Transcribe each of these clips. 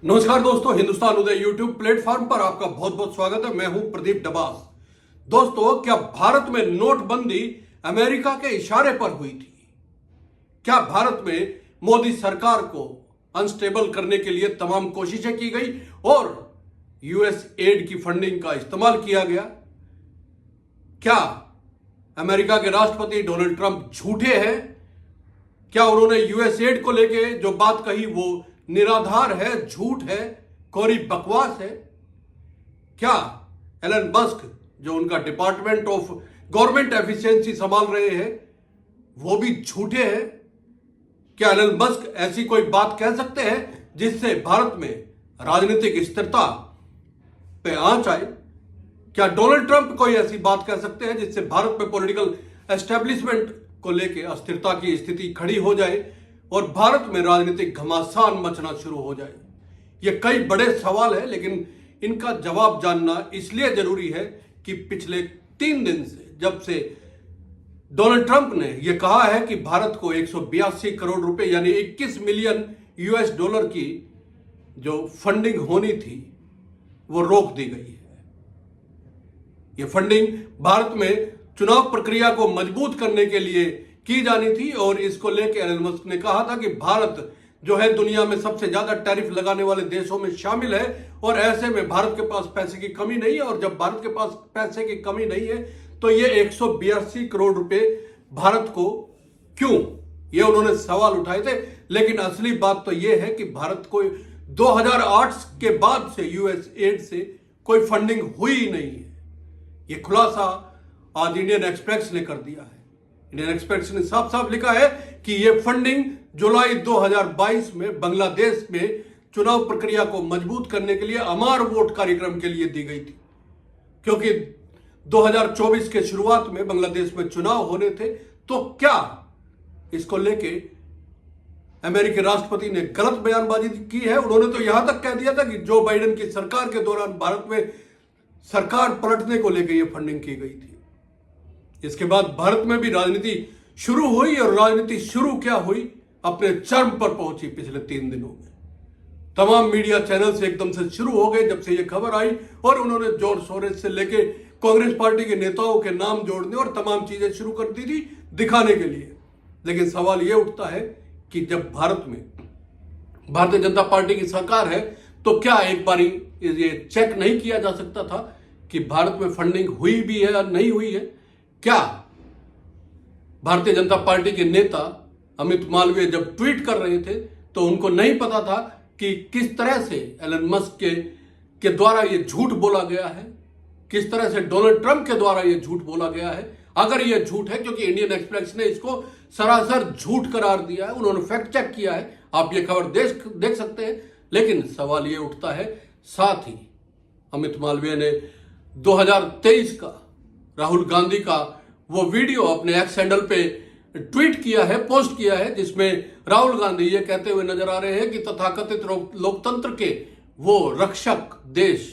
नमस्कार दोस्तों, हिंदुस्तान उदय YouTube platform पर आपका बहुत बहुत स्वागत है। मैं हूं प्रदीप डबास। दोस्तों, क्या भारत में नोटबंदी अमेरिका के इशारे पर हुई थी? क्या भारत में मोदी सरकार को अनस्टेबल करने के लिए तमाम कोशिशें की गई और यूएस एड की फंडिंग का इस्तेमाल किया गया? क्या अमेरिका के राष्ट्रपति डोनाल्ड ट्रंप झूठे हैं? क्या उन्होंने यूएस एड को लेके जो बात कही वो निराधार है, झूठ है, कोरी बकवास है? क्या एलन मस्क, जो उनका डिपार्टमेंट ऑफ गवर्नमेंट एफिशिएंसी संभाल रहे हैं, वो भी झूठे हैं? क्या एलन मस्क ऐसी कोई बात कह सकते हैं जिससे भारत में राजनीतिक स्थिरता पे आंच आए? क्या डोनाल्ड ट्रंप कोई ऐसी बात कह सकते हैं जिससे भारत में पॉलिटिकल एस्टेब्लिशमेंट को लेकर अस्थिरता की स्थिति खड़ी हो जाए और भारत में राजनीतिक घमासान मचना शुरू हो जाए? ये कई बड़े सवाल है, लेकिन इनका जवाब जानना इसलिए जरूरी है कि पिछले 3 दिन से, जब से डोनाल्ड ट्रंप ने यह कहा है कि भारत को 182 करोड़ रुपए यानी 21 मिलियन यूएस डॉलर की जो फंडिंग होनी थी वो रोक दी गई है। यह फंडिंग भारत में चुनाव प्रक्रिया को मजबूत करने के लिए की जानी थी और इसको लेकर एलन मस्क ने कहा था कि भारत जो है दुनिया में सबसे ज्यादा टैरिफ लगाने वाले देशों में शामिल है और ऐसे में भारत के पास पैसे की कमी नहीं है, और जब भारत के पास पैसे की कमी नहीं है तो ये 182 करोड़ रुपए भारत को क्यों, ये उन्होंने सवाल उठाए थे। लेकिन असली बात तो ये है कि भारत को 2008 के बाद से यूएस एड से कोई फंडिंग हुई ही नहीं है। ये खुलासा आज इंडियन एक्सप्रेस ने कर दिया है। इंडियन एक्सप्रेस ने साफ साफ लिखा है कि यह फंडिंग जुलाई 2022 में बांग्लादेश में चुनाव प्रक्रिया को मजबूत करने के लिए अमर वोट कार्यक्रम के लिए दी गई थी, क्योंकि 2024 के शुरुआत में बांग्लादेश में चुनाव होने थे। तो क्या इसको लेके अमेरिकी राष्ट्रपति ने गलत बयानबाजी की है? उन्होंने तो यहां तक कह दिया था कि जो बाइडेन की सरकार के दौरान भारत में सरकार पलटने को लेकर यह फंडिंग की गई थी। इसके बाद भारत में भी राजनीति शुरू हुई और राजनीति शुरू क्या हुई, अपने चरम पर पहुंची पिछले 3 दिनों में। तमाम मीडिया चैनल से एकदम से शुरू हो गए जब से यह खबर आई, और उन्होंने जोर शोर से लेके कांग्रेस पार्टी के नेताओं के नाम जोड़ने और तमाम चीजें शुरू कर दी थी दिखाने के लिए। लेकिन सवाल यह उठता है कि जब भारत में भारतीय जनता पार्टी की सरकार है तो क्या एक बारी ये चेक नहीं किया जा सकता था कि भारत में फंडिंग हुई भी है या नहीं हुई है? क्या भारतीय जनता पार्टी के नेता अमित मालवीय जब ट्वीट कर रहे थे तो उनको नहीं पता था कि किस तरह से एलन मस्क के द्वारा यह झूठ बोला गया है, किस तरह से डोनाल्ड ट्रंप के द्वारा यह झूठ बोला गया है? अगर यह झूठ है, क्योंकि इंडियन एक्सप्रेस ने इसको सरासर झूठ करार दिया है, उन्होंने फैक्ट चेक किया है, आप ये खबर देख सकते हैं। लेकिन सवाल यह उठता है, साथ ही अमित मालवीय ने 2023 का राहुल गांधी का वो वीडियो अपने एक्स हैंडल पे ट्वीट किया है, पोस्ट किया है, जिसमें राहुल गांधी ये कहते हुए नजर आ रहे हैं कि तथाकथित लोकतंत्र के वो रक्षक देश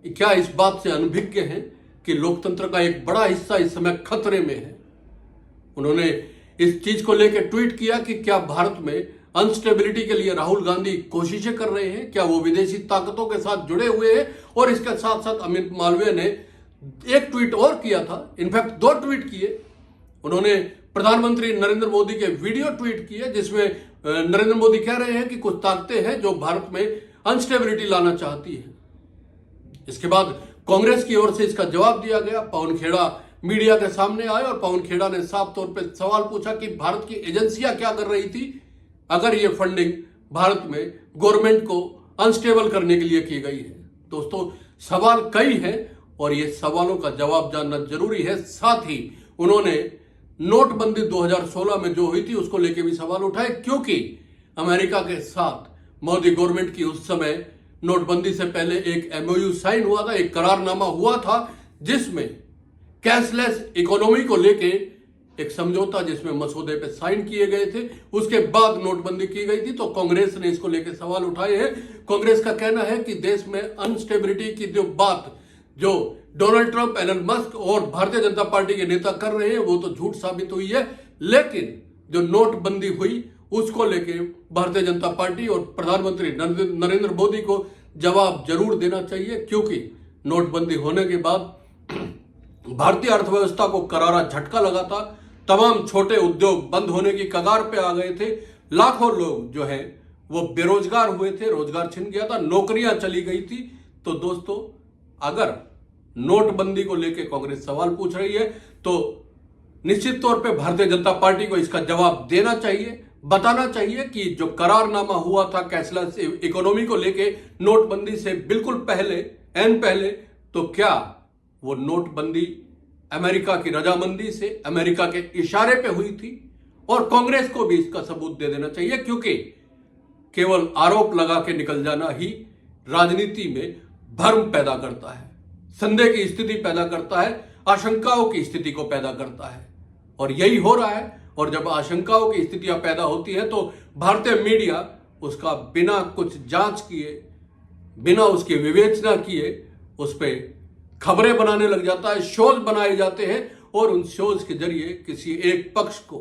क्या इस बात से अनभिज्ञ हैं कि लोकतंत्र का एक बड़ा हिस्सा इस समय खतरे में है। उन्होंने इस चीज को लेकर ट्वीट किया कि क्या भारत में अनस्टेबिलिटी के लिए राहुल गांधी कोशिशें कर रहे हैं, क्या वो विदेशी ताकतों के साथ जुड़े हुए हैं? और इसके साथ साथ अमित मालवीय ने एक ट्वीट और किया था, इनफैक्ट 2 ट्वीट किए। उन्होंने प्रधानमंत्री नरेंद्र मोदी के वीडियो ट्वीट किए जिसमें नरेंद्र मोदी कह रहे हैं कि कुछ ताकतें हैं जो भारत में अनस्टेबिलिटी लाना चाहती है। इसके बाद कांग्रेस की ओर से इसका जवाब दिया गया। पवन खेड़ा मीडिया के सामने आए और पवन खेड़ा ने साफ तौर पर सवाल पूछा कि भारत की एजेंसियां क्या कर रही थी अगर ये फंडिंग भारत में गवर्नमेंट को अनस्टेबल करने के लिए की गई है। दोस्तों, सवाल कई हैं और ये सवालों का जवाब जानना जरूरी है। साथ ही उन्होंने नोटबंदी 2016 में जो हुई थी उसको लेके भी सवाल उठाए, क्योंकि अमेरिका के साथ मोदी गवर्नमेंट की उस समय नोटबंदी से पहले एक एमओयू साइन हुआ था, एक करारनामा हुआ था जिसमें कैशलेस इकोनॉमी को लेके एक समझौता जिसमें मसौदे पे साइन किए गए थे। उसके बाद नोटबंदी की गई थी, तो कांग्रेस ने इसको लेकर सवाल उठाए हैं। कांग्रेस का कहना है कि देश में अनस्टेबिलिटी की जो बात जो डोनाल्ड ट्रंप, एलन मस्क और भारतीय जनता पार्टी के नेता कर रहे हैं वो तो झूठ साबित हुई है। लेकिन जो नोटबंदी हुई उसको लेके भारतीय जनता पार्टी और प्रधानमंत्री नरेंद्र मोदी को जवाब जरूर देना चाहिए, क्योंकि नोटबंदी होने के बाद भारतीय अर्थव्यवस्था को करारा झटका लगा था। तमाम छोटे उद्योग बंद होने की कगार पे आ गए थे। लाखों लोग जो है वो बेरोजगार हुए थे, रोजगार छिन गया था, नौकरियां चली गई थी। तो दोस्तों, अगर नोटबंदी को लेकर कांग्रेस सवाल पूछ रही है तो निश्चित तौर पे भारतीय जनता पार्टी को इसका जवाब देना चाहिए, बताना चाहिए कि जो करारनामा हुआ था कैशलेस इकोनॉमी को लेके नोटबंदी से बिल्कुल पहले, एन पहले, तो क्या वो नोटबंदी अमेरिका की रजामंदी से, अमेरिका के इशारे पे हुई थी? और कांग्रेस को भी इसका सबूत दे देना चाहिए, क्योंकि केवल आरोप लगा के निकल जाना ही राजनीति में भ्रम पैदा करता है, संदेह की स्थिति पैदा करता है, आशंकाओं की स्थिति को पैदा करता है। और यही हो रहा है। और जब आशंकाओं की स्थितियां पैदा होती है तो भारतीय मीडिया उसका बिना कुछ जांच किए, बिना उसकी विवेचना किए उस पर खबरें बनाने लग जाता है, शोज बनाए जाते हैं और उन शोज के जरिए किसी एक पक्ष को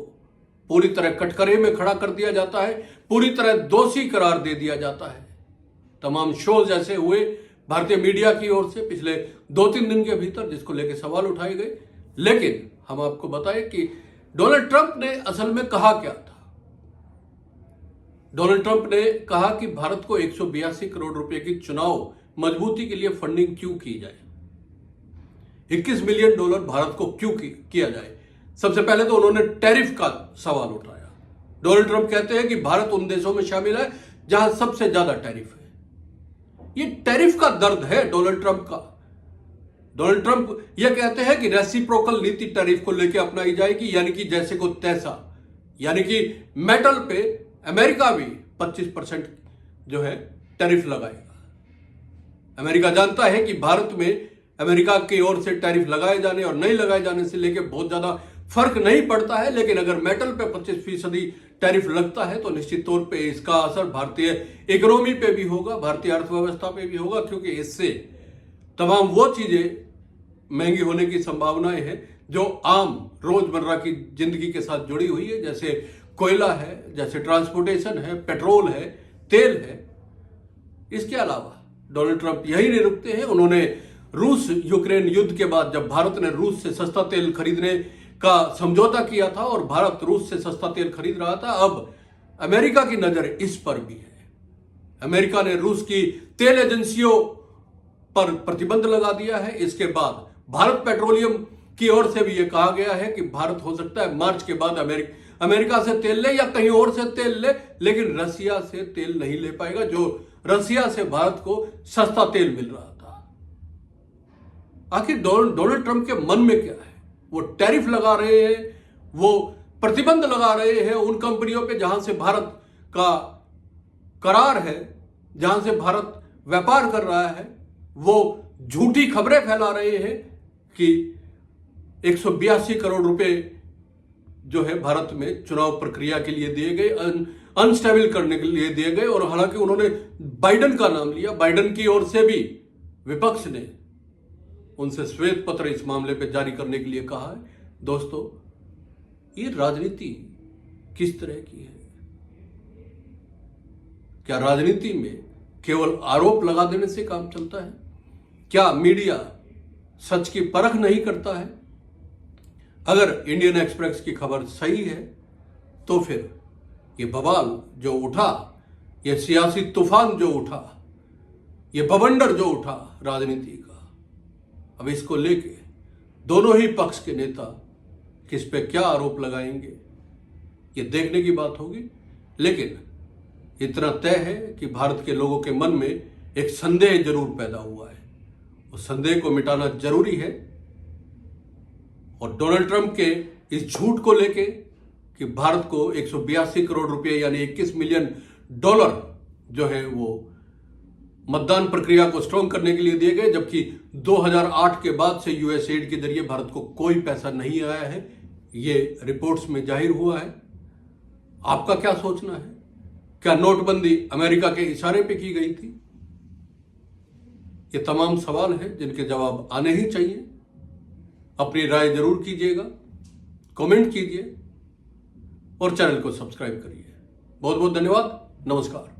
पूरी तरह कटघरे में खड़ा कर दिया जाता है, पूरी तरह दोषी करार दे दिया जाता है। तमाम शोज ऐसे हुए भारतीय मीडिया की ओर से पिछले 2-3 दिन के भीतर, जिसको लेकर सवाल उठाए गए। लेकिन हम आपको बताएं कि डोनाल्ड ट्रंप ने असल में कहा क्या था। डोनाल्ड ट्रंप ने कहा कि भारत को 182 करोड़ रुपए की चुनाव मजबूती के लिए फंडिंग क्यों की जाए, $21 मिलियन भारत को क्यों किया जाए। सबसे पहले तो उन्होंने टैरिफ का सवाल उठाया। डोनाल्ड ट्रंप कहते हैं कि भारत उन देशों में शामिल है जहां सबसे ज्यादा टैरिफ है। ये टैरिफ का दर्द है डोनाल्ड ट्रंप का। डोनाल्ड ट्रंप यह कहते हैं कि रेसिप्रोकल नीति टैरिफ को लेकर अपनाई जाएगी, यानी कि जैसे को तैसा, यानी कि मेटल पे अमेरिका भी 25% जो है टैरिफ लगाएगा। अमेरिका जानता है कि भारत में अमेरिका की ओर से टैरिफ लगाए जाने और नहीं लगाए जाने से लेकर बहुत ज्यादा फर्क नहीं पड़ता है, लेकिन अगर मेटल पे 25% टैरिफ लगता है तो निश्चित तौर पे इसका असर भारतीय इकोनॉमी पे भी होगा, भारतीय अर्थव्यवस्था पे भी होगा, क्योंकि इससे तमाम वो चीजें महंगी होने की संभावनाएं हैं जो आम रोजमर्रा की जिंदगी के साथ जुड़ी हुई है, जैसे कोयला है, जैसे ट्रांसपोर्टेशन है, पेट्रोल है, तेल है। इसके अलावा डोनाल्ड ट्रंप यही नहीं रुकते हैं। उन्होंने रूस यूक्रेन युद्ध के बाद जब भारत ने रूस से सस्ता तेल खरीदने का समझौता किया था और भारत रूस से सस्ता तेल खरीद रहा था, अब अमेरिका की नजर इस पर भी है। अमेरिका ने रूस की तेल एजेंसियों पर प्रतिबंध लगा दिया है। इसके बाद भारत पेट्रोलियम की ओर से भी यह कहा गया है कि भारत हो सकता है मार्च के बाद अमेरिका से तेल ले या कहीं और से तेल ले, लेकिन रसिया से तेल नहीं ले पाएगा, जो रसिया से भारत को सस्ता तेल मिल रहा था। आखिर डोनाल्ड ट्रंप के मन में क्या है? वो टैरिफ लगा रहे हैं, वो प्रतिबंध लगा रहे हैं उन कंपनियों पे जहां से भारत का करार है, जहां से भारत व्यापार कर रहा है। वो झूठी खबरें फैला रहे हैं कि 182 करोड़ रुपए जो है भारत में चुनाव प्रक्रिया के लिए दिए गए, अनस्टेबल करने के लिए दिए गए। और हालांकि उन्होंने बाइडेन का नाम लिया, बाइडेन की ओर से भी विपक्ष ने उनसे श्वेत पत्र इस मामले पर जारी करने के लिए कहा है। दोस्तों, ये राजनीति किस तरह की है? क्या राजनीति में केवल आरोप लगा देने से काम चलता है? क्या मीडिया सच की परख नहीं करता है? अगर इंडियन एक्सप्रेस की खबर सही है तो फिर ये बवाल जो उठा, ये सियासी तूफान जो उठा, ये बवंडर जो उठा राजनीति का, अब इसको लेके दोनों ही पक्ष के नेता किस पे क्या आरोप लगाएंगे, ये देखने की बात होगी। लेकिन इतना तय है कि भारत के लोगों के मन में एक संदेह जरूर पैदा हुआ है। उस संदेह को मिटाना जरूरी है। और डोनाल्ड ट्रंप के इस झूठ को लेके कि भारत को 182 करोड़ रुपए यानी $21 मिलियन जो है वो मतदान प्रक्रिया को स्ट्रॉन्ग करने के लिए दिए गए, जबकि 2008 के बाद से यूएसएड के जरिए भारत को कोई पैसा नहीं आया है, ये रिपोर्ट्स में जाहिर हुआ है। आपका क्या सोचना है? क्या नोटबंदी अमेरिका के इशारे पे की गई थी? ये तमाम सवाल हैं जिनके जवाब आने ही चाहिए। अपनी राय जरूर कीजिएगा, कमेंट कीजिए और चैनल को सब्सक्राइब करिए। बहुत बहुत धन्यवाद, नमस्कार।